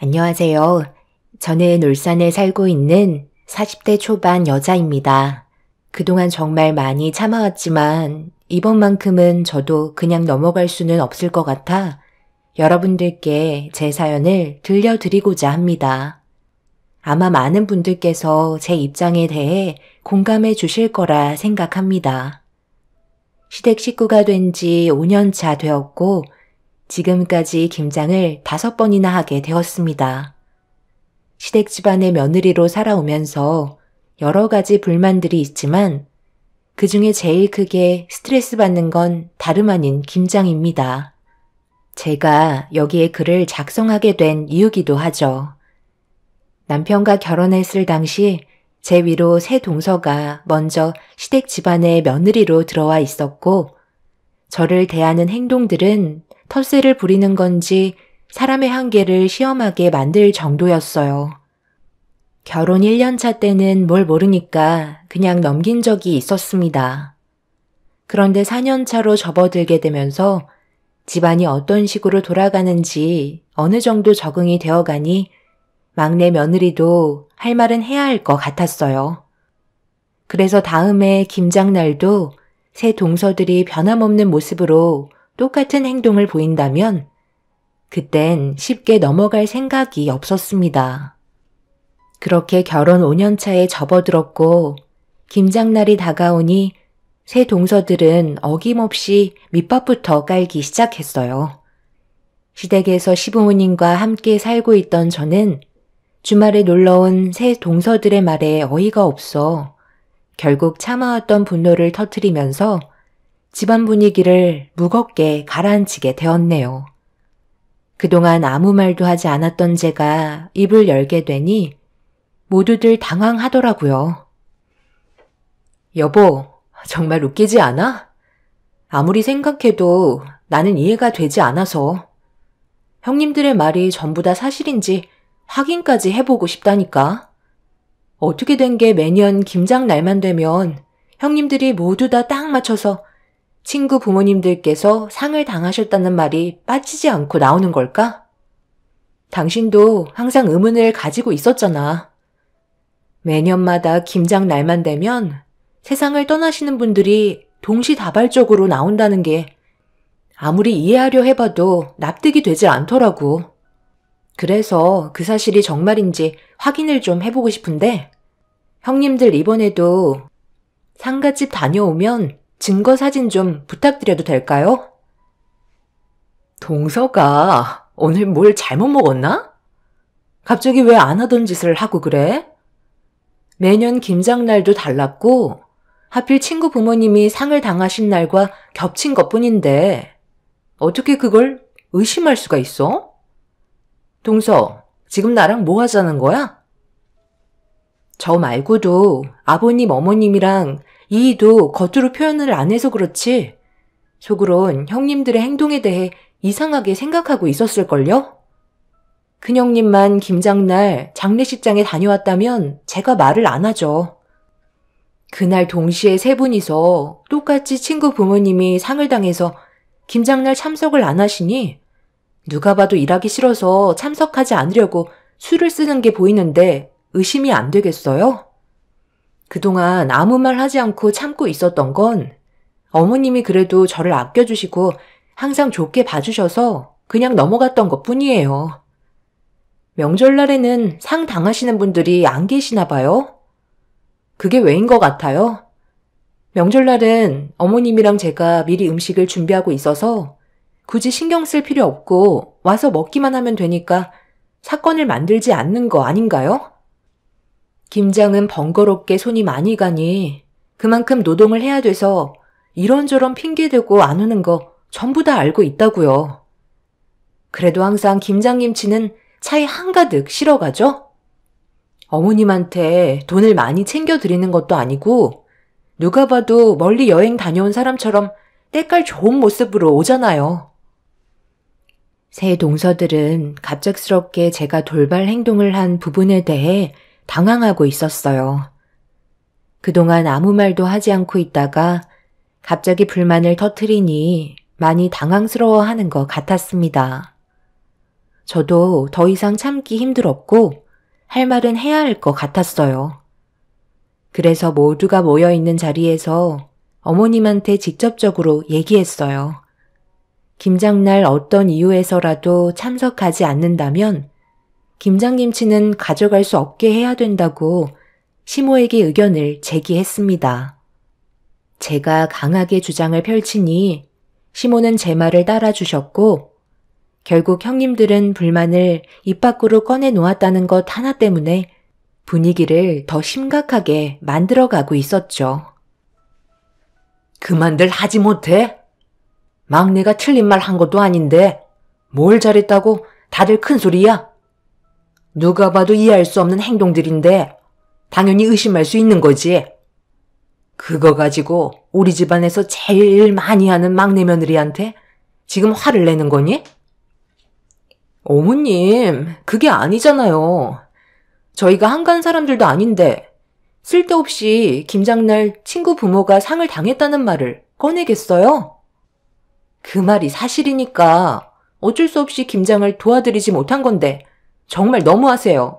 안녕하세요. 저는 울산에 살고 있는 40대 초반 여자입니다. 그동안 정말 많이 참아왔지만 이번만큼은 저도 그냥 넘어갈 수는 없을 것 같아 여러분들께 제 사연을 들려드리고자 합니다. 아마 많은 분들께서 제 입장에 대해 공감해 주실 거라 생각합니다. 시댁 식구가 된 지 5년 차 되었고 지금까지 김장을 5번이나 하게 되었습니다. 시댁 집안의 며느리로 살아오면서 여러 가지 불만들이 있지만 그 중에 제일 크게 스트레스 받는 건 다름 아닌 김장입니다. 제가 여기에 글을 작성하게 된 이유기도 하죠. 남편과 결혼했을 당시 제 위로 새 동서가 먼저 시댁 집안의 며느리로 들어와 있었고 저를 대하는 행동들은 텃세를 부리는 건지 사람의 한계를 시험하게 만들 정도였어요. 결혼 1년 차 때는 뭘 모르니까 그냥 넘긴 적이 있었습니다. 그런데 4년 차로 접어들게 되면서 집안이 어떤 식으로 돌아가는지 어느 정도 적응이 되어가니 막내 며느리도 할 말은 해야 할 것 같았어요. 그래서 다음에 김장날도 새 동서들이 변함없는 모습으로 똑같은 행동을 보인다면 그땐 쉽게 넘어갈 생각이 없었습니다. 그렇게 결혼 5년 차에 접어들었고 김장날이 다가오니 새 동서들은 어김없이 밑밥부터 깔기 시작했어요. 시댁에서 시부모님과 함께 살고 있던 저는 주말에 놀러온 새 동서들의 말에 어이가 없어 결국 참아왔던 분노를 터뜨리면서 집안 분위기를 무겁게 가라앉히게 되었네요. 그동안 아무 말도 하지 않았던 제가 입을 열게 되니 모두들 당황하더라고요. 여보, 정말 웃기지 않아? 아무리 생각해도 나는 이해가 되지 않아서 형님들의 말이 전부 다 사실인지 확인까지 해보고 싶다니까. 어떻게 된 게 매년 김장 날만 되면 형님들이 모두 다 딱 맞춰서 친구 부모님들께서 상을 당하셨다는 말이 빠지지 않고 나오는 걸까? 당신도 항상 의문을 가지고 있었잖아. 매년마다 김장 날만 되면 세상을 떠나시는 분들이 동시다발적으로 나온다는 게 아무리 이해하려 해봐도 납득이 되지 않더라고. 그래서 그 사실이 정말인지 확인을 좀 해보고 싶은데 형님들 이번에도 상갓집 다녀오면 증거 사진 좀 부탁드려도 될까요? 동서가 오늘 뭘 잘못 먹었나? 갑자기 왜 안 하던 짓을 하고 그래? 매년 김장날도 달랐고 하필 친구 부모님이 상을 당하신 날과 겹친 것뿐인데 어떻게 그걸 의심할 수가 있어? 동서, 지금 나랑 뭐 하자는 거야? 저 말고도 아버님, 어머님이랑 이희도 겉으로 표현을 안 해서 그렇지 속으론 형님들의 행동에 대해 이상하게 생각하고 있었을걸요? 큰형님만 김장날 장례식장에 다녀왔다면 제가 말을 안 하죠. 그날 동시에 세 분이서 똑같이 친구 부모님이 상을 당해서 김장날 참석을 안 하시니 누가 봐도 일하기 싫어서 참석하지 않으려고 수를 쓰는 게 보이는데 의심이 안 되겠어요? 그동안 아무 말 하지 않고 참고 있었던 건 어머님이 그래도 저를 아껴주시고 항상 좋게 봐주셔서 그냥 넘어갔던 것뿐이에요. 명절날에는 상 당하시는 분들이 안 계시나 봐요? 그게 왜인 것 같아요? 명절날은 어머님이랑 제가 미리 음식을 준비하고 있어서 굳이 신경 쓸 필요 없고 와서 먹기만 하면 되니까 사건을 만들지 않는 거 아닌가요? 김장은 번거롭게 손이 많이 가니 그만큼 노동을 해야 돼서 이런저런 핑계대고 안 오는 거 전부 다 알고 있다고요. 그래도 항상 김장김치는 차에 한가득 실어가죠? 어머님한테 돈을 많이 챙겨드리는 것도 아니고 누가 봐도 멀리 여행 다녀온 사람처럼 때깔 좋은 모습으로 오잖아요. 새 동서들은 갑작스럽게 제가 돌발 행동을 한 부분에 대해 당황하고 있었어요. 그동안 아무 말도 하지 않고 있다가 갑자기 불만을 터뜨리니 많이 당황스러워하는 것 같았습니다. 저도 더 이상 참기 힘들었고 할 말은 해야 할 것 같았어요. 그래서 모두가 모여있는 자리에서 어머님한테 직접적으로 얘기했어요. 김장날 어떤 이유에서라도 참석하지 않는다면 김장김치는 가져갈 수 없게 해야 된다고 시모에게 의견을 제기했습니다. 제가 강하게 주장을 펼치니 시모는 제 말을 따라주셨고 결국 형님들은 불만을 입 밖으로 꺼내 놓았다는 것 하나 때문에 분위기를 더 심각하게 만들어가고 있었죠. 그만들 하지 못해? 막내가 틀린 말 한 것도 아닌데 뭘 잘했다고 다들 큰소리야? 누가 봐도 이해할 수 없는 행동들인데 당연히 의심할 수 있는 거지. 그거 가지고 우리 집안에서 제일 일 많이 하는 막내 며느리한테 지금 화를 내는 거니? 어머님, 그게 아니잖아요. 저희가 한간 사람들도 아닌데 쓸데없이 김장날 친구 부모가 상을 당했다는 말을 꺼내겠어요? 그 말이 사실이니까 어쩔 수 없이 김장을 도와드리지 못한 건데 정말 너무하세요.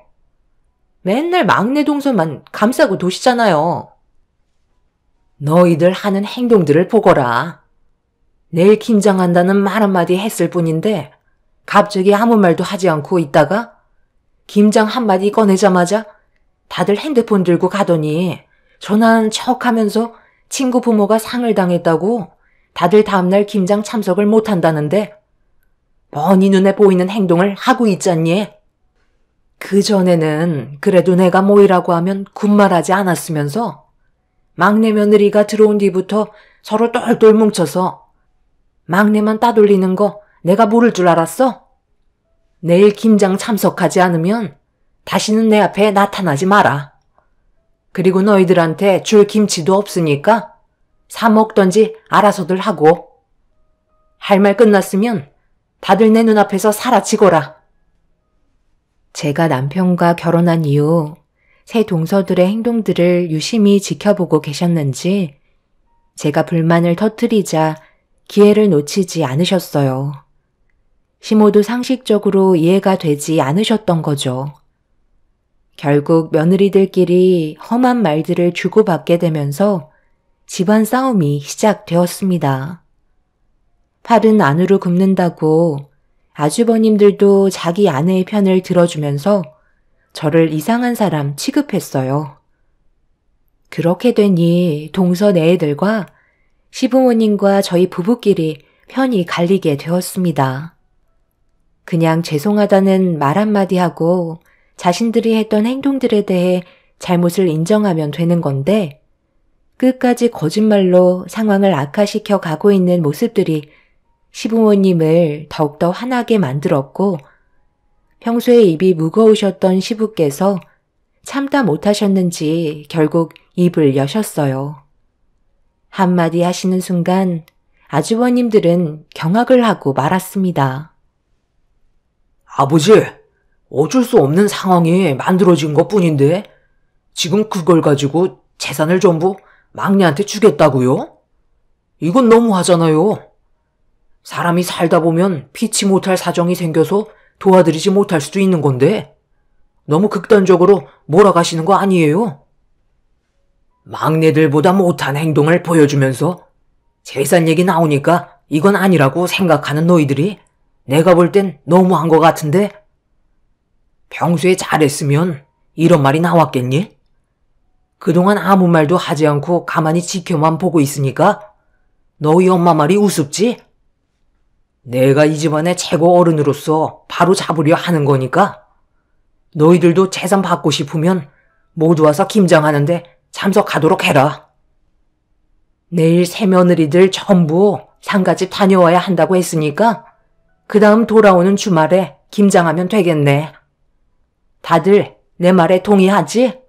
맨날 막내 동서만 감싸고 도시잖아요. 너희들 하는 행동들을 보거라. 내일 김장한다는 말 한마디 했을 뿐인데 갑자기 아무 말도 하지 않고 있다가 김장 한마디 꺼내자마자 다들 핸드폰 들고 가더니 전화하는 척하면서 친구 부모가 상을 당했다고 다들 다음날 김장 참석을 못한다는데 뻔히 눈에 보이는 행동을 하고 있잖니. 그전에는 그래도 내가 모이라고 하면 군말하지 않았으면서 막내 며느리가 들어온 뒤부터 서로 똘똘 뭉쳐서 막내만 따돌리는 거 내가 모를 줄 알았어? 내일 김장 참석하지 않으면 다시는 내 앞에 나타나지 마라. 그리고 너희들한테 줄 김치도 없으니까 사 먹던지 알아서들 하고 할 말 끝났으면 다들 내 눈앞에서 사라지거라. 제가 남편과 결혼한 이후 새 동서들의 행동들을 유심히 지켜보고 계셨는지 제가 불만을 터뜨리자 기회를 놓치지 않으셨어요. 시모도 상식적으로 이해가 되지 않으셨던 거죠. 결국 며느리들끼리 험한 말들을 주고받게 되면서 집안 싸움이 시작되었습니다. 팔은 안으로 굽는다고 아주버님들도 자기 아내의 편을 들어주면서 저를 이상한 사람 취급했어요. 그렇게 되니 동서 내애들과 시부모님과 저희 부부끼리 편이 갈리게 되었습니다. 그냥 죄송하다는 말 한마디 하고 자신들이 했던 행동들에 대해 잘못을 인정하면 되는 건데 끝까지 거짓말로 상황을 악화시켜 가고 있는 모습들이 시부모님을 더욱더 화나게 만들었고 평소에 입이 무거우셨던 시부께서 참다 못하셨는지 결국 입을 여셨어요. 한마디 하시는 순간 아주버님들은 경악을 하고 말았습니다. 아버지, 어쩔 수 없는 상황이 만들어진 것뿐인데 지금 그걸 가지고 재산을 전부 막내한테 주겠다고요? 이건 너무하잖아요. 사람이 살다 보면 피치 못할 사정이 생겨서 도와드리지 못할 수도 있는 건데 너무 극단적으로 몰아가시는 거 아니에요? 막내들보다 못한 행동을 보여주면서 재산 얘기 나오니까 이건 아니라고 생각하는 너희들이 내가 볼 땐 너무한 것 같은데 평소에 잘했으면 이런 말이 나왔겠니? 그동안 아무 말도 하지 않고 가만히 지켜만 보고 있으니까 너희 엄마 말이 우습지? 내가 이 집안의 최고 어른으로서 바로 잡으려 하는 거니까 너희들도 재산 받고 싶으면 모두 와서 김장하는데 참석하도록 해라. 내일 새 며느리들 전부 상가집 다녀와야 한다고 했으니까 그 다음 돌아오는 주말에 김장하면 되겠네. 다들 내 말에 동의하지?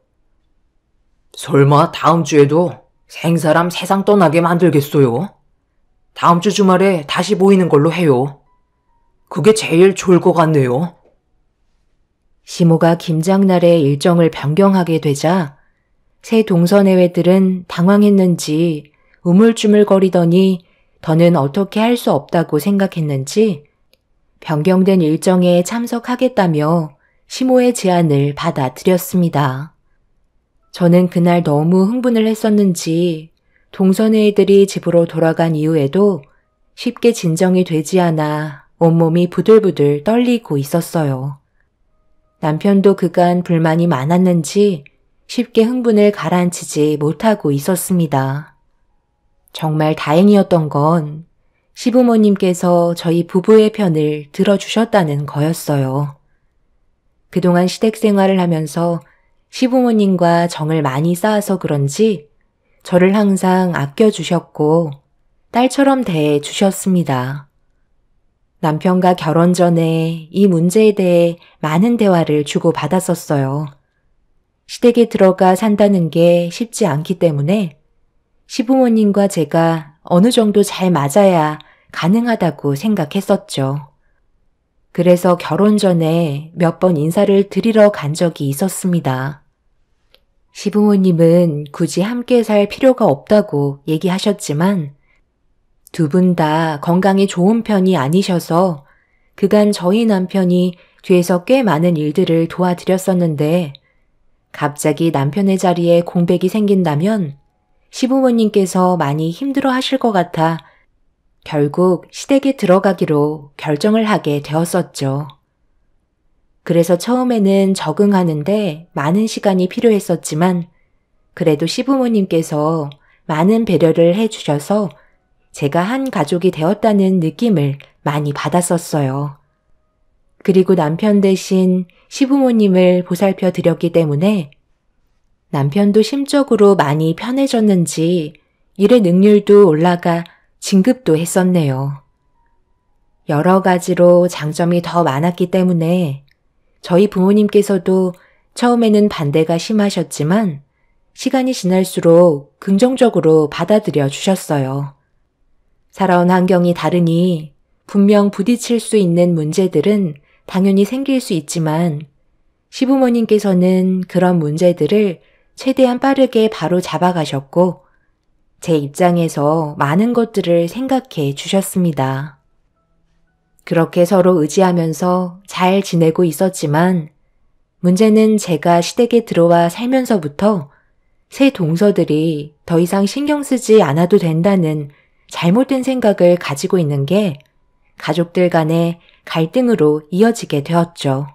설마 다음 주에도 생사람 세상 떠나게 만들겠어요? 다음 주 주말에 다시 모이는 걸로 해요. 그게 제일 좋을 것 같네요. 시모가 김장날의 일정을 변경하게 되자 새 동서내외들은 당황했는지 우물쭈물거리더니 더는 어떻게 할 수 없다고 생각했는지 변경된 일정에 참석하겠다며 시모의 제안을 받아들였습니다. 저는 그날 너무 흥분을 했었는지 동선의 애들이 집으로 돌아간 이후에도 쉽게 진정이 되지 않아 온몸이 부들부들 떨리고 있었어요. 남편도 그간 불만이 많았는지 쉽게 흥분을 가라앉히지 못하고 있었습니다. 정말 다행이었던 건 시부모님께서 저희 부부의 편을 들어주셨다는 거였어요. 그동안 시댁 생활을 하면서 시부모님과 정을 많이 쌓아서 그런지 저를 항상 아껴주셨고 딸처럼 대해주셨습니다. 남편과 결혼 전에 이 문제에 대해 많은 대화를 주고받았었어요. 시댁에 들어가 산다는 게 쉽지 않기 때문에 시부모님과 제가 어느 정도 잘 맞아야 가능하다고 생각했었죠. 그래서 결혼 전에 몇 번 인사를 드리러 간 적이 있었습니다. 시부모님은 굳이 함께 살 필요가 없다고 얘기하셨지만 두 분 다 건강이 좋은 편이 아니셔서 그간 저희 남편이 뒤에서 꽤 많은 일들을 도와드렸었는데 갑자기 남편의 자리에 공백이 생긴다면 시부모님께서 많이 힘들어 하실 것 같아 결국 시댁에 들어가기로 결정을 하게 되었었죠. 그래서 처음에는 적응하는데 많은 시간이 필요했었지만 그래도 시부모님께서 많은 배려를 해주셔서 제가 한 가족이 되었다는 느낌을 많이 받았었어요. 그리고 남편 대신 시부모님을 보살펴 드렸기 때문에 남편도 심적으로 많이 편해졌는지 일의 능률도 올라가 진급도 했었네요. 여러 가지로 장점이 더 많았기 때문에 저희 부모님께서도 처음에는 반대가 심하셨지만 시간이 지날수록 긍정적으로 받아들여 주셨어요. 살아온 환경이 다르니 분명 부딪힐 수 있는 문제들은 당연히 생길 수 있지만 시부모님께서는 그런 문제들을 최대한 빠르게 바로 잡아가셨고 제 입장에서 많은 것들을 생각해 주셨습니다. 그렇게 서로 의지하면서 잘 지내고 있었지만 문제는 제가 시댁에 들어와 살면서부터 새 동서들이 더 이상 신경 쓰지 않아도 된다는 잘못된 생각을 가지고 있는 게 가족들 간의 갈등으로 이어지게 되었죠.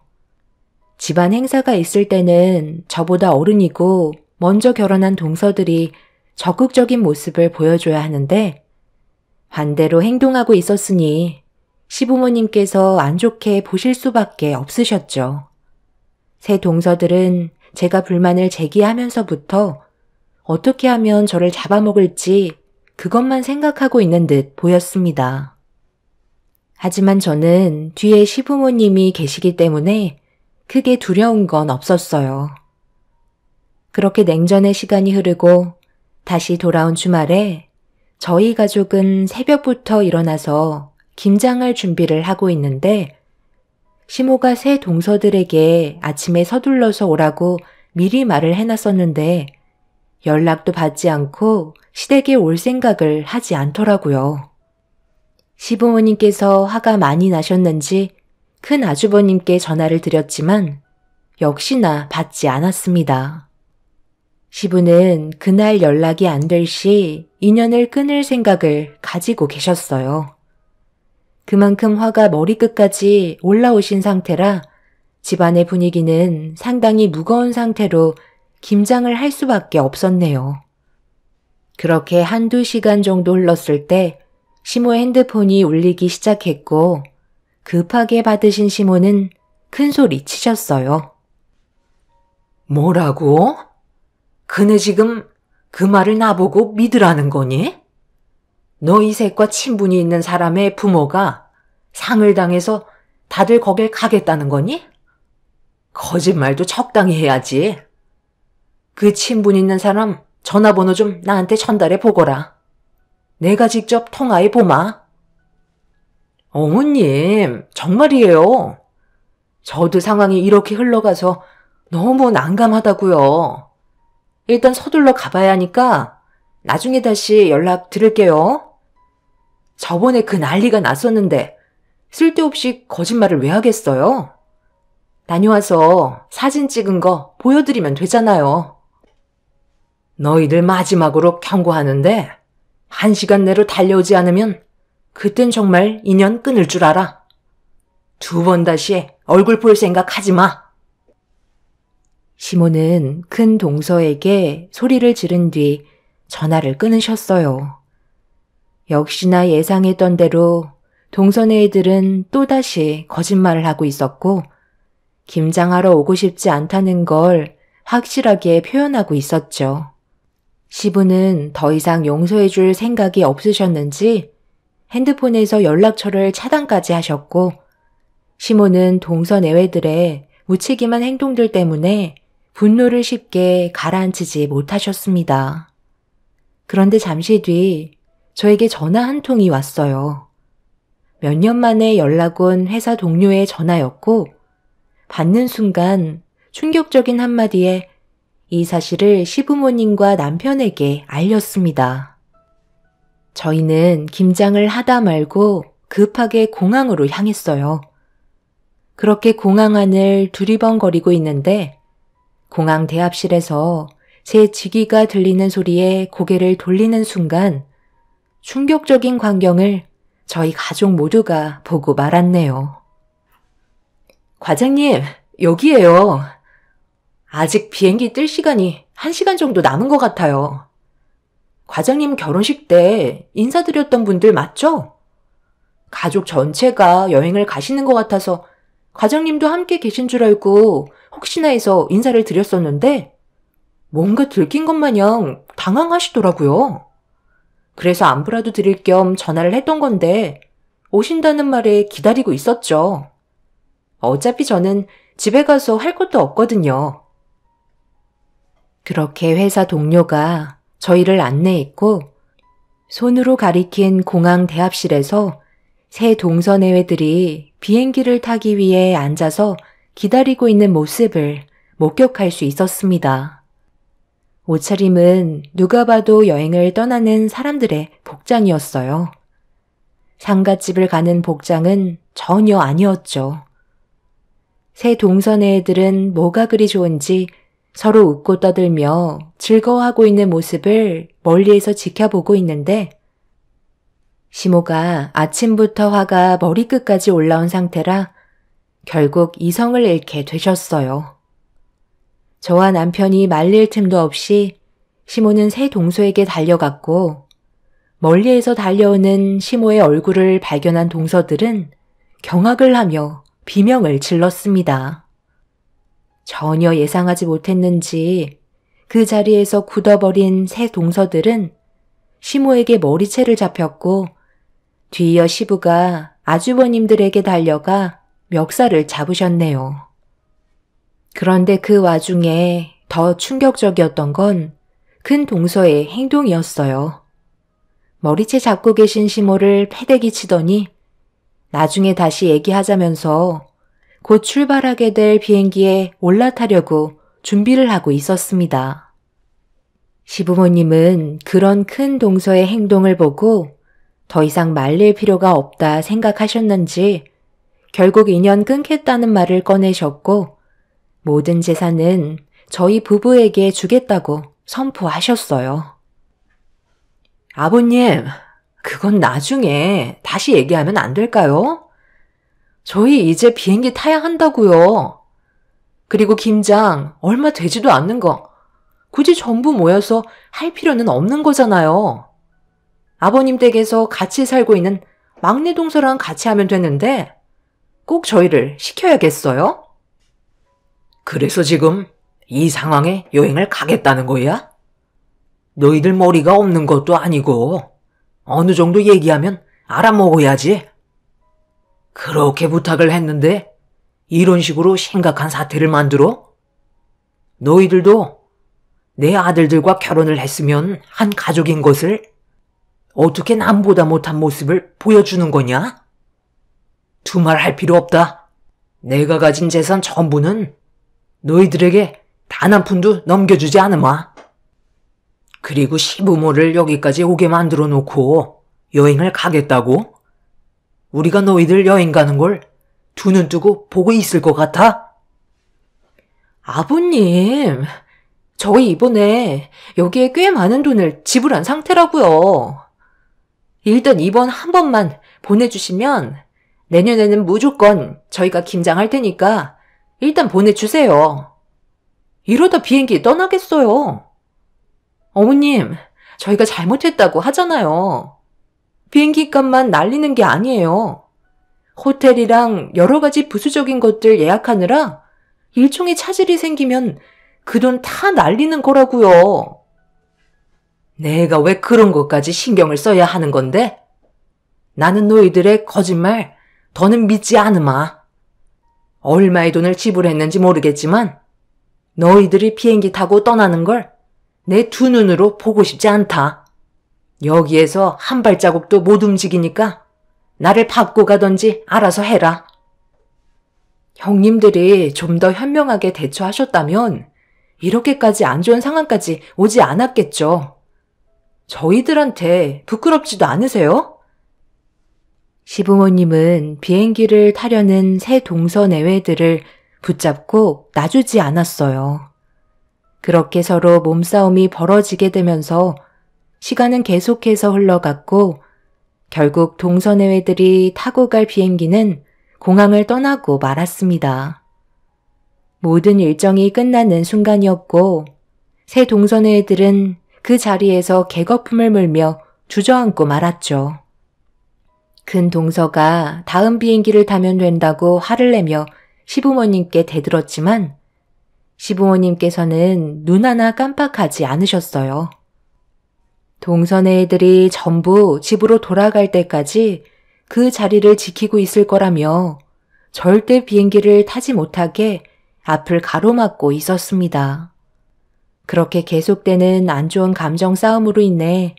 집안 행사가 있을 때는 저보다 어른이고 먼저 결혼한 동서들이 적극적인 모습을 보여줘야 하는데 반대로 행동하고 있었으니 시부모님께서 안 좋게 보실 수밖에 없으셨죠. 새 동서들은 제가 불만을 제기하면서부터 어떻게 하면 저를 잡아먹을지 그것만 생각하고 있는 듯 보였습니다. 하지만 저는 뒤에 시부모님이 계시기 때문에 크게 두려운 건 없었어요. 그렇게 냉전의 시간이 흐르고 다시 돌아온 주말에 저희 가족은 새벽부터 일어나서 김장할 준비를 하고 있는데 시모가 새 동서들에게 아침에 서둘러서 오라고 미리 말을 해놨었는데 연락도 받지 않고 시댁에 올 생각을 하지 않더라고요. 시부모님께서 화가 많이 나셨는지 큰 아주버님께 전화를 드렸지만 역시나 받지 않았습니다. 시부는 그날 연락이 안 될 시 인연을 끊을 생각을 가지고 계셨어요. 그만큼 화가 머리끝까지 올라오신 상태라 집안의 분위기는 상당히 무거운 상태로 김장을 할 수밖에 없었네요. 그렇게 한두 시간 정도 흘렀을 때 시모의 핸드폰이 울리기 시작했고 급하게 받으신 시모는 큰 소리 치셨어요. 뭐라고? 그네 지금 그 말을 나보고 믿으라는 거니? 너 이 색과 친분이 있는 사람의 부모가 상을 당해서 다들 거길 가겠다는 거니? 거짓말도 적당히 해야지. 그 친분 있는 사람 전화번호 좀 나한테 전달해 보거라. 내가 직접 통화해 보마. 어머님, 정말이에요. 저도 상황이 이렇게 흘러가서 너무 난감하다고요. 일단 서둘러 가봐야 하니까 나중에 다시 연락 드릴게요. 저번에 그 난리가 났었는데 쓸데없이 거짓말을 왜 하겠어요? 다녀와서 사진 찍은 거 보여드리면 되잖아요. 너희들 마지막으로 경고하는데 1시간 내로 달려오지 않으면 그땐 정말 인연 끊을 줄 알아. 2번 다시 얼굴 볼 생각 하지 마. 시모는 큰 동서에게 소리를 지른 뒤 전화를 끊으셨어요. 역시나 예상했던 대로 동선의 애들은 또다시 거짓말을 하고 있었고 김장하러 오고 싶지 않다는 걸 확실하게 표현하고 있었죠. 시부는 더 이상 용서해 줄 생각이 없으셨는지 핸드폰에서 연락처를 차단까지 하셨고 시모는 동선 애외들의 무책임한 행동들 때문에 분노를 쉽게 가라앉히지 못하셨습니다. 그런데 잠시 뒤 저에게 전화 한 통이 왔어요. 몇 년 만에 연락 온 회사 동료의 전화였고 받는 순간 충격적인 한마디에 이 사실을 시부모님과 남편에게 알렸습니다. 저희는 김장을 하다 말고 급하게 공항으로 향했어요. 그렇게 공항 안을 두리번거리고 있는데 공항 대합실에서 제 지기가 들리는 소리에 고개를 돌리는 순간 충격적인 광경을 저희 가족 모두가 보고 말았네요. 과장님, 여기에요. 아직 비행기 뜰 시간이 1시간 정도 남은 것 같아요. 과장님 결혼식 때 인사드렸던 분들 맞죠? 가족 전체가 여행을 가시는 것 같아서 과장님도 함께 계신 줄 알고 혹시나 해서 인사를 드렸었는데 뭔가 들킨 것 마냥 당황하시더라고요. 그래서 안부라도 드릴 겸 전화를 했던 건데 오신다는 말에 기다리고 있었죠. 어차피 저는 집에 가서 할 것도 없거든요. 그렇게 회사 동료가 저희를 안내했고 손으로 가리킨 공항 대합실에서 새 동선애회들이 비행기를 타기 위해 앉아서 기다리고 있는 모습을 목격할 수 있었습니다. 옷차림은 누가 봐도 여행을 떠나는 사람들의 복장이었어요. 상갓집을 가는 복장은 전혀 아니었죠. 새 동선의 애들은 뭐가 그리 좋은지 서로 웃고 떠들며 즐거워하고 있는 모습을 멀리에서 지켜보고 있는데 시모가 아침부터 화가 머리끝까지 올라온 상태라 결국 이성을 잃게 되셨어요. 저와 남편이 말릴 틈도 없이 시모는 새 동서에게 달려갔고 멀리에서 달려오는 시모의 얼굴을 발견한 동서들은 경악을 하며 비명을 질렀습니다. 전혀 예상하지 못했는지 그 자리에서 굳어버린 새 동서들은 시모에게 머리채를 잡혔고 뒤이어 시부가 아주버님들에게 달려가 멱살을 잡으셨네요. 그런데 그 와중에 더 충격적이었던 건 큰 동서의 행동이었어요. 머리채 잡고 계신 시모를 패대기 치더니 나중에 다시 얘기하자면서 곧 출발하게 될 비행기에 올라타려고 준비를 하고 있었습니다. 시부모님은 그런 큰 동서의 행동을 보고 더 이상 말릴 필요가 없다 생각하셨는지 결국 인연 끊겠다는 말을 꺼내셨고 모든 재산은 저희 부부에게 주겠다고 선포하셨어요. 아버님, 그건 나중에 다시 얘기하면 안 될까요? 저희 이제 비행기 타야 한다고요. 그리고 김장 얼마 되지도 않는 거 굳이 전부 모여서 할 필요는 없는 거잖아요. 아버님 댁에서 같이 살고 있는 막내 동서랑 같이 하면 되는데 꼭 저희를 시켜야겠어요? 그래서 지금 이 상황에 여행을 가겠다는 거야? 너희들 머리가 없는 것도 아니고 어느 정도 얘기하면 알아먹어야지. 그렇게 부탁을 했는데 이런 식으로 심각한 사태를 만들어? 너희들도 내 아들들과 결혼을 했으면 한 가족인 것을 어떻게 남보다 못한 모습을 보여주는 거냐? 두말할 필요 없다. 내가 가진 재산 전부는 너희들에게 단 한 푼도 넘겨주지 않으마. 그리고 시부모를 여기까지 오게 만들어 놓고 여행을 가겠다고? 우리가 너희들 여행 가는 걸 두 눈 뜨고 보고 있을 것 같아? 아버님, 저희 이번에 여기에 꽤 많은 돈을 지불한 상태라고요. 일단 이번 한 번만 보내주시면 내년에는 무조건 저희가 김장할 테니까 일단 보내주세요. 이러다 비행기 떠나겠어요. 어머님, 저희가 잘못했다고 하잖아요. 비행기 값만 날리는 게 아니에요. 호텔이랑 여러 가지 부수적인 것들 예약하느라 일종의 차질이 생기면 그 돈 다 날리는 거라고요. 내가 왜 그런 것까지 신경을 써야 하는 건데? 나는 너희들의 거짓말 더는 믿지 않으마. 얼마의 돈을 지불했는지 모르겠지만 너희들이 비행기 타고 떠나는 걸 내 두 눈으로 보고 싶지 않다. 여기에서 한 발자국도 못 움직이니까 나를 받고 가던지 알아서 해라. 형님들이 좀 더 현명하게 대처하셨다면 이렇게까지 안 좋은 상황까지 오지 않았겠죠. 저희들한테 부끄럽지도 않으세요? 시부모님은 비행기를 타려는 새 동서내외들을 붙잡고 놔주지 않았어요. 그렇게 서로 몸싸움이 벌어지게 되면서 시간은 계속해서 흘러갔고 결국 동서내외들이 타고 갈 비행기는 공항을 떠나고 말았습니다. 모든 일정이 끝나는 순간이었고 새 동서내외들은 그 자리에서 객거품을 물며 주저앉고 말았죠. 큰 동서가 다음 비행기를 타면 된다고 화를 내며 시부모님께 대들었지만 시부모님께서는 눈 하나 깜빡하지 않으셨어요. 동서내외들이 전부 집으로 돌아갈 때까지 그 자리를 지키고 있을 거라며 절대 비행기를 타지 못하게 앞을 가로막고 있었습니다. 그렇게 계속되는 안 좋은 감정 싸움으로 인해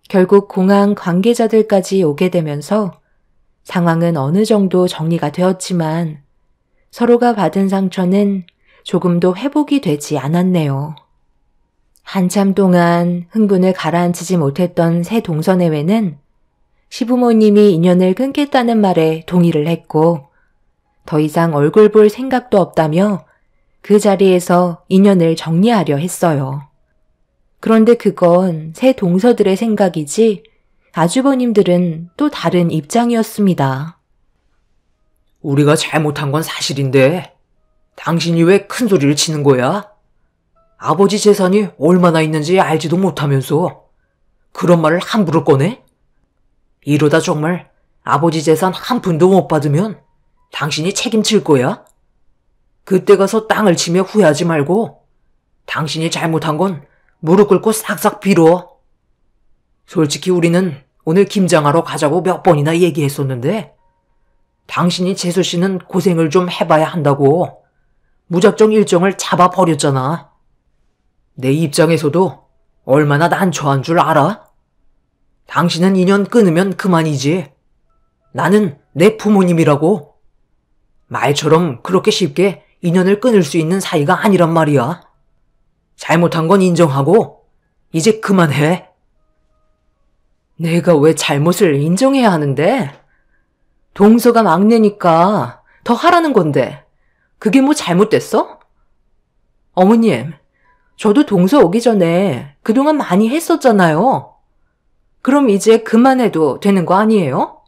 결국 공항 관계자들까지 오게 되면서 상황은 어느 정도 정리가 되었지만 서로가 받은 상처는 조금도 회복이 되지 않았네요. 한참 동안 흥분을 가라앉히지 못했던 새 동서내외는 시부모님이 인연을 끊겠다는 말에 동의를 했고 더 이상 얼굴 볼 생각도 없다며 그 자리에서 인연을 정리하려 했어요. 그런데 그건 새 동서들의 생각이지 아주버님들은 또 다른 입장이었습니다. 우리가 잘못한 건 사실인데 당신이 왜 큰 소리를 치는 거야? 아버지 재산이 얼마나 있는지 알지도 못하면서 그런 말을 함부로 꺼내? 이러다 정말 아버지 재산 한 푼도 못 받으면 당신이 책임질 거야? 그때 가서 땅을 치며 후회하지 말고 당신이 잘못한 건 무릎 꿇고 싹싹 빌어. 솔직히 우리는 오늘 김장하러 가자고 몇 번이나 얘기했었는데 당신이 재수 씨는 고생을 좀 해봐야 한다고 무작정 일정을 잡아버렸잖아. 내 입장에서도 얼마나 난처한 줄 알아? 당신은 인연 끊으면 그만이지. 나는 내 부모님이라고. 말처럼 그렇게 쉽게 인연을 끊을 수 있는 사이가 아니란 말이야. 잘못한 건 인정하고 이제 그만해. 내가 왜 잘못을 인정해야 하는데? 동서가 막내니까 더 하라는 건데 그게 뭐 잘못됐어? 어머님, 저도 동서 오기 전에 그동안 많이 했었잖아요. 그럼 이제 그만해도 되는 거 아니에요?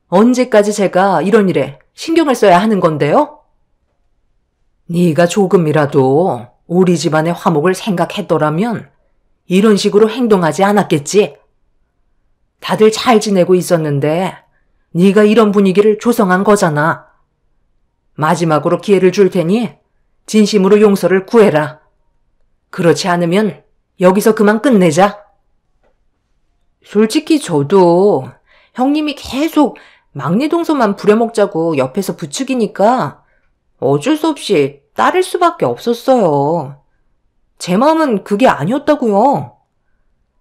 언제까지 제가 이런 일에 신경을 써야 하는 건데요? 네가 조금이라도 우리 집안의 화목을 생각했더라면 이런 식으로 행동하지 않았겠지. 다들 잘 지내고 있었는데 네가 이런 분위기를 조성한 거잖아. 마지막으로 기회를 줄 테니 진심으로 용서를 구해라. 그렇지 않으면 여기서 그만 끝내자. 솔직히 저도 형님이 계속 막내 동서만 부려먹자고 옆에서 부추기니까 어쩔 수 없이 따를 수밖에 없었어요. 제 마음은 그게 아니었다고요.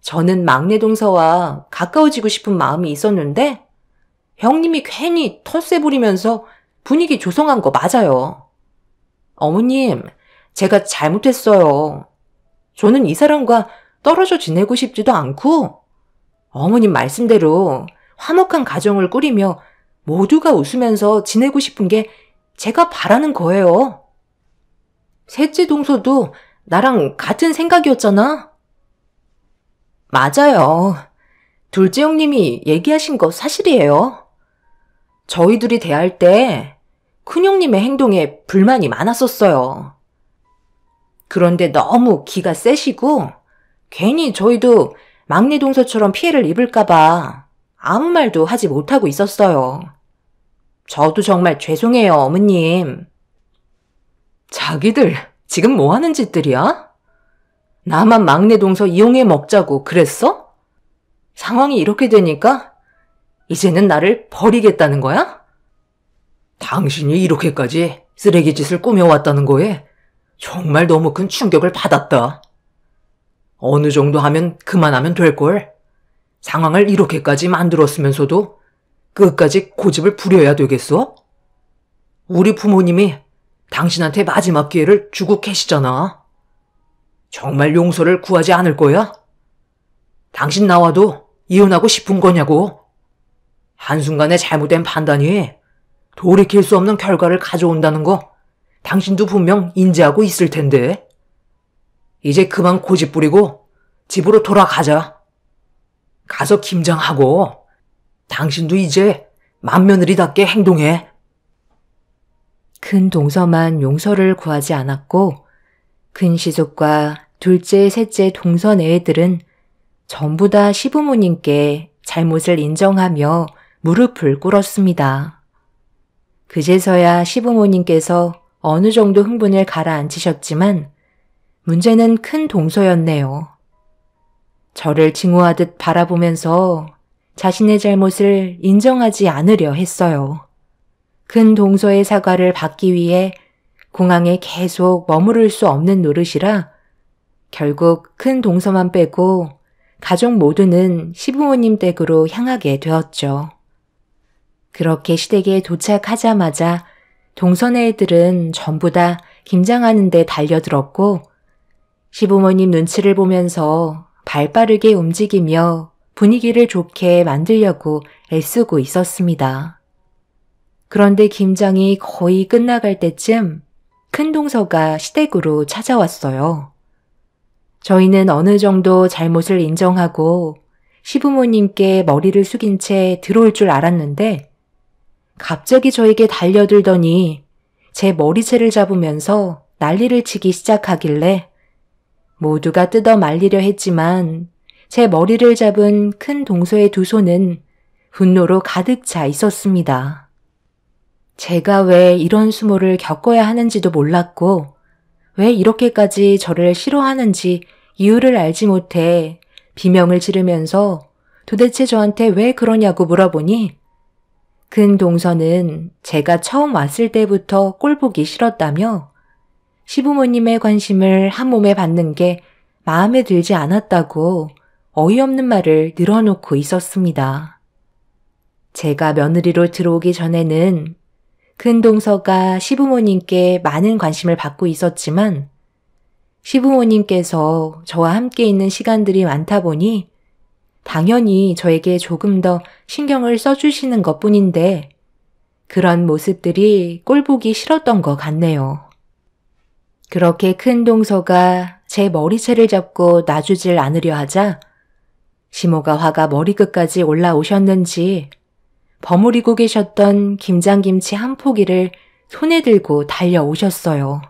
저는 막내 동서와 가까워지고 싶은 마음이 있었는데 형님이 괜히 텃세 부리면서 분위기 조성한 거 맞아요. 어머님, 제가 잘못했어요. 저는 이 사람과 떨어져 지내고 싶지도 않고 어머님 말씀대로 화목한 가정을 꾸리며 모두가 웃으면서 지내고 싶은 게 제가 바라는 거예요. 셋째 동서도 나랑 같은 생각이었잖아. 맞아요. 둘째 형님이 얘기하신 거 사실이에요. 저희들이 대할 때 큰형님의 행동에 불만이 많았었어요. 그런데 너무 기가 세시고 괜히 저희도 막내 동서처럼 피해를 입을까봐 아무 말도 하지 못하고 있었어요. 저도 정말 죄송해요, 어머님. 자기들 지금 뭐 하는 짓들이야? 나만 막내 동서 이용해 먹자고 그랬어? 상황이 이렇게 되니까 이제는 나를 버리겠다는 거야? 당신이 이렇게까지 쓰레기 짓을 꾸며왔다는 거에 정말 너무 큰 충격을 받았다. 어느 정도 하면 그만하면 될걸. 상황을 이렇게까지 만들었으면서도 끝까지 고집을 부려야 되겠어? 우리 부모님이 당신한테 마지막 기회를 주고 계시잖아. 정말 용서를 구하지 않을 거야? 당신 나와도 이혼하고 싶은 거냐고. 한순간의 잘못된 판단이 돌이킬 수 없는 결과를 가져온다는 거 당신도 분명 인지하고 있을 텐데. 이제 그만 고집 부리고 집으로 돌아가자. 가서 김장하고 당신도 이제 맏며느리답게 행동해. 큰 동서만 용서를 구하지 않았고 큰 시숙과 둘째, 셋째 동서 애들은 전부 다 시부모님께 잘못을 인정하며 무릎을 꿇었습니다. 그제서야 시부모님께서 어느 정도 흥분을 가라앉히셨지만 문제는 큰 동서였네요. 저를 징후하듯 바라보면서 자신의 잘못을 인정하지 않으려 했어요. 큰 동서의 사과를 받기 위해 공항에 계속 머무를 수 없는 노릇이라 결국 큰 동서만 빼고 가족 모두는 시부모님 댁으로 향하게 되었죠. 그렇게 시댁에 도착하자마자 동서네 애들은 전부 다 김장하는 데 달려들었고 시부모님 눈치를 보면서 발빠르게 움직이며 분위기를 좋게 만들려고 애쓰고 있었습니다. 그런데 김장이 거의 끝나갈 때쯤 큰 동서가 시댁으로 찾아왔어요. 저희는 어느 정도 잘못을 인정하고 시부모님께 머리를 숙인 채 들어올 줄 알았는데 갑자기 저에게 달려들더니 제 머리채를 잡으면서 난리를 치기 시작하길래 모두가 뜯어 말리려 했지만 제 머리를 잡은 큰 동서의 두 손은 분노로 가득 차 있었습니다. 제가 왜 이런 수모를 겪어야 하는지도 몰랐고 왜 이렇게까지 저를 싫어하는지 이유를 알지 못해 비명을 지르면서 도대체 저한테 왜 그러냐고 물어보니 큰 동서는 제가 처음 왔을 때부터 꼴보기 싫었다며 시부모님의 관심을 한 몸에 받는 게 마음에 들지 않았다고 어이없는 말을 늘어놓고 있었습니다. 제가 며느리로 들어오기 전에는 큰 동서가 시부모님께 많은 관심을 받고 있었지만 시부모님께서 저와 함께 있는 시간들이 많다 보니 당연히 저에게 조금 더 신경을 써주시는 것뿐인데 그런 모습들이 꼴보기 싫었던 것 같네요. 그렇게 큰 동서가 제 머리채를 잡고 놔주질 않으려 하자 시모가 화가 머리끝까지 올라오셨는지 버무리고 계셨던 김장김치 한 포기를 손에 들고 달려오셨어요.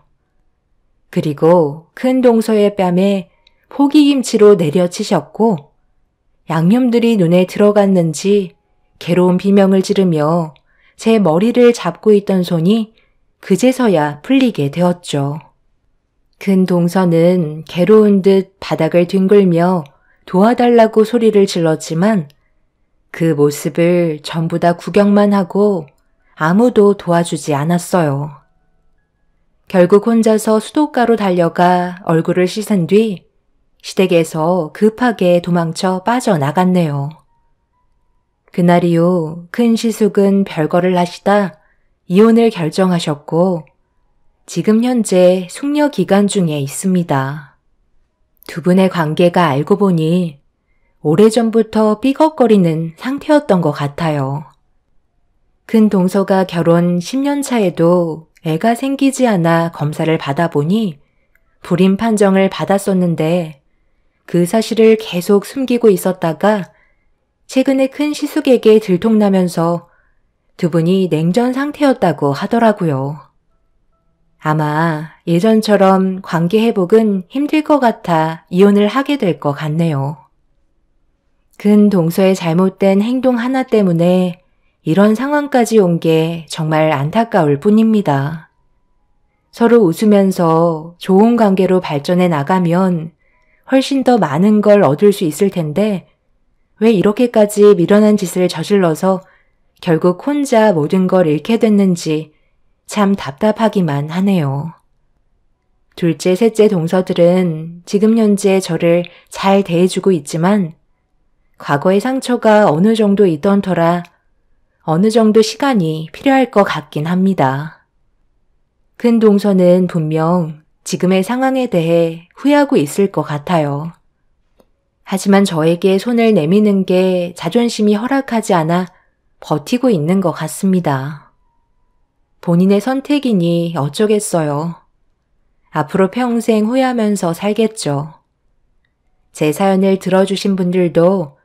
그리고 큰 동서의 뺨에 포기김치로 내려치셨고 양념들이 눈에 들어갔는지 괴로운 비명을 지르며 제 머리를 잡고 있던 손이 그제서야 풀리게 되었죠. 큰 동서는 괴로운 듯 바닥을 뒹굴며 도와달라고 소리를 질렀지만 그 모습을 전부 다 구경만 하고 아무도 도와주지 않았어요. 결국 혼자서 수도가로 달려가 얼굴을 씻은 뒤 시댁에서 급하게 도망쳐 빠져나갔네요. 그날 이후 큰 시숙은 별거를 하시다 이혼을 결정하셨고 지금 현재 숙려 기간 중에 있습니다. 두 분의 관계가 알고 보니 오래전부터 삐걱거리는 상태였던 것 같아요. 큰 동서가 결혼 10년 차에도 애가 생기지 않아 검사를 받아보니 불임 판정을 받았었는데 그 사실을 계속 숨기고 있었다가 최근에 큰 시숙에게 들통나면서 두 분이 냉전 상태였다고 하더라고요. 아마 예전처럼 관계 회복은 힘들 것 같아 이혼을 하게 될 것 같네요. 큰 동서의 잘못된 행동 하나 때문에 이런 상황까지 온 게 정말 안타까울 뿐입니다. 서로 웃으면서 좋은 관계로 발전해 나가면 훨씬 더 많은 걸 얻을 수 있을 텐데 왜 이렇게까지 미련한 짓을 저질러서 결국 혼자 모든 걸 잃게 됐는지 참 답답하기만 하네요. 둘째, 셋째 동서들은 지금 현재 저를 잘 대해주고 있지만 과거의 상처가 어느 정도 있던 터라 어느 정도 시간이 필요할 것 같긴 합니다. 큰 동서는 분명 지금의 상황에 대해 후회하고 있을 것 같아요. 하지만 저에게 손을 내미는 게 자존심이 허락하지 않아 버티고 있는 것 같습니다. 본인의 선택이니 어쩌겠어요. 앞으로 평생 후회하면서 살겠죠. 제 사연을 들어주신 분들도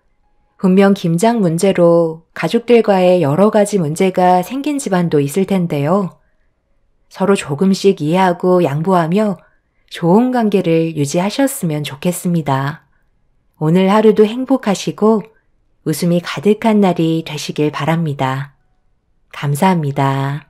분명 김장 문제로 가족들과의 여러 가지 문제가 생긴 집안도 있을 텐데요. 서로 조금씩 이해하고 양보하며 좋은 관계를 유지하셨으면 좋겠습니다. 오늘 하루도 행복하시고 웃음이 가득한 날이 되시길 바랍니다. 감사합니다.